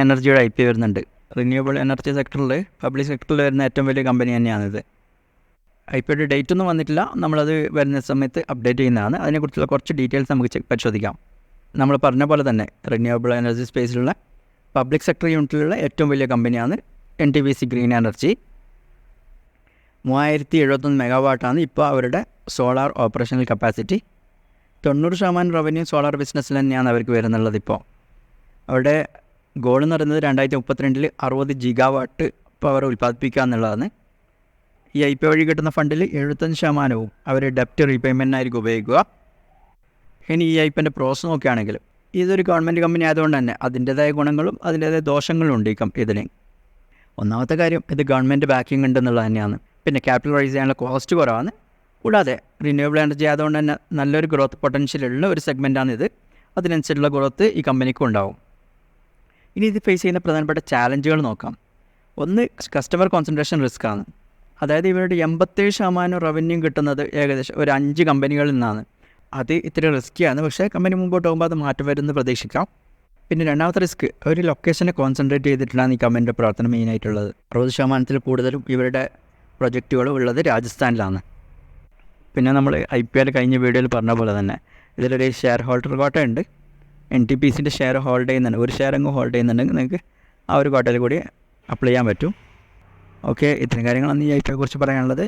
എനർജിയുടെ IP വരുന്നുണ്ട്. Renewable energy സെക്ടറിൽ, പബ്ലിക് സെക്ടറിൽ വരുന്ന ഏറ്റവും വലിയ കമ്പനി തന്നെയാണിത്. IPOയുടെ ഡേറ്റ് ഒന്നും വന്നിട്ടില്ല, നമ്മളത് വരുന്ന സമയത്ത് അപ്ഡേറ്റ് ചെയ്യുന്നതാണ്. അതിനെക്കുറിച്ചുള്ള കുറച്ച് ഡീറ്റെയിൽസ് നമുക്ക് പരിശോധിക്കാം. നമ്മൾ പറഞ്ഞ പോലെ തന്നെ റിന്യൂവബിൾ എനർജി സ്പേസിലുള്ള പബ്ലിക് സെക്ടർ യൂണിറ്റിലുള്ള ഏറ്റവും വലിയ കമ്പനിയാണ് NTPC ഗ്രീൻ എനർജി. 3071 മെഗാവാട്ടാണ് ഇപ്പോൾ അവരുടെ solar operational capacity. 90% revenue solar ബിസിനസ്സിൽ തന്നെയാണ് അവർക്ക് വരുന്നുള്ളത്. ഇപ്പോൾ അവരുടെ ഗോൾ എന്ന് പറയുന്നത് 2032 60 GW പവർ ഉൽപ്പാദിപ്പിക്കുക എന്നുള്ളതാണ്. ഈ IPO വഴി കിട്ടുന്ന ഫണ്ടിൽ 75% അവർ ഡെപ്റ്റ് റീപേയ്മെൻറ്റിനായിരിക്കും ഉപയോഗിക്കുക. ഇനി ഈ IPOൻ്റെ പ്രോസസ് നോക്കുകയാണെങ്കിൽ ഇതൊരു ഗവൺമെൻറ് കമ്പനി ആയതുകൊണ്ട് തന്നെ അതിൻ്റേതായ ഗുണങ്ങളും അതിൻ്റേതായ ദോഷങ്ങളും ഉണ്ട് ഇതിന്. ഒന്നാമത്തെ കാര്യം, ഇത് ഗവൺമെൻറ് ബാക്കിംഗ് ഉണ്ടെന്നുള്ളത് തന്നെയാണ്. പിന്നെ ക്യാപിറ്റൽ റൈസ് ചെയ്യാനുള്ള കോസ്റ്റ് കുറവാണ്. കൂടാതെ റിന്യൂവബിൾ എനർജി ആയതുകൊണ്ട് തന്നെ നല്ലൊരു ഗ്രോത്ത് പൊട്ടൻഷ്യലുള്ള ഒരു സെഗ്മെൻറ്റാണിത്. അതിനനുസരിച്ചുള്ള ഗ്രോത്ത് ഈ കമ്പനിക്കും ഉണ്ടാവും. ഇനി ഇത് ഫേസ് ചെയ്യുന്ന പ്രധാനപ്പെട്ട ചാലഞ്ചുകൾ നോക്കാം. ഒന്ന്, കസ്റ്റമർ കോൺസെൻട്രേഷൻ റിസ്ക് ആണ്. അതായത് ഇവരുടെ 87% റവന്യൂ കിട്ടുന്നത് ഏകദേശം ഒരു 5 കമ്പനികളിൽ നിന്നാണ്. അത് ഇത്തിരി റിസ്ക്കിയാണ്, പക്ഷേ കമ്പനി മുമ്പോട്ട് പോകുമ്പോൾ അത് മാറ്റം വരുമെന്ന് പ്രതീക്ഷിക്കാം. പിന്നെ രണ്ടാമത്തെ റിസ്ക്, ഒരു ലൊക്കേഷനെ കോൺസെൻട്രേറ്റ് ചെയ്തിട്ടാണ് ഈ കമ്പനിയുടെ പ്രവർത്തനം മെയിനായിട്ടുള്ളത്. 60% കൂടുതലും ഇവരുടെ പ്രൊജക്റ്റുകളും ഉള്ളത് രാജസ്ഥാനിലാണ്. പിന്നെ നമ്മൾ IPOയിൽ കഴിഞ്ഞ വീഡിയോയിൽ പറഞ്ഞ പോലെ തന്നെ ഇതിലൊരു ഷെയർ ഹോൾഡർ കോട്ട ഉണ്ട്. NTPCൻ്റെ ഷെയർ ഹോൾഡ് ചെയ്യുന്നുണ്ട്. ഒരു ഷെയർ അങ്ങ് ഹോൾഡ് ചെയ്യുന്നുണ്ടെങ്കിൽ നിങ്ങൾക്ക് ആ ഒരു കോട്ടയിൽ കൂടി അപ്ലൈ ചെയ്യാൻ പറ്റും. ഓക്കെ, ഇത്രയും കാര്യങ്ങളാണ് ഈ IPOയെ കുറിച്ച് പറയാനുള്ളത്.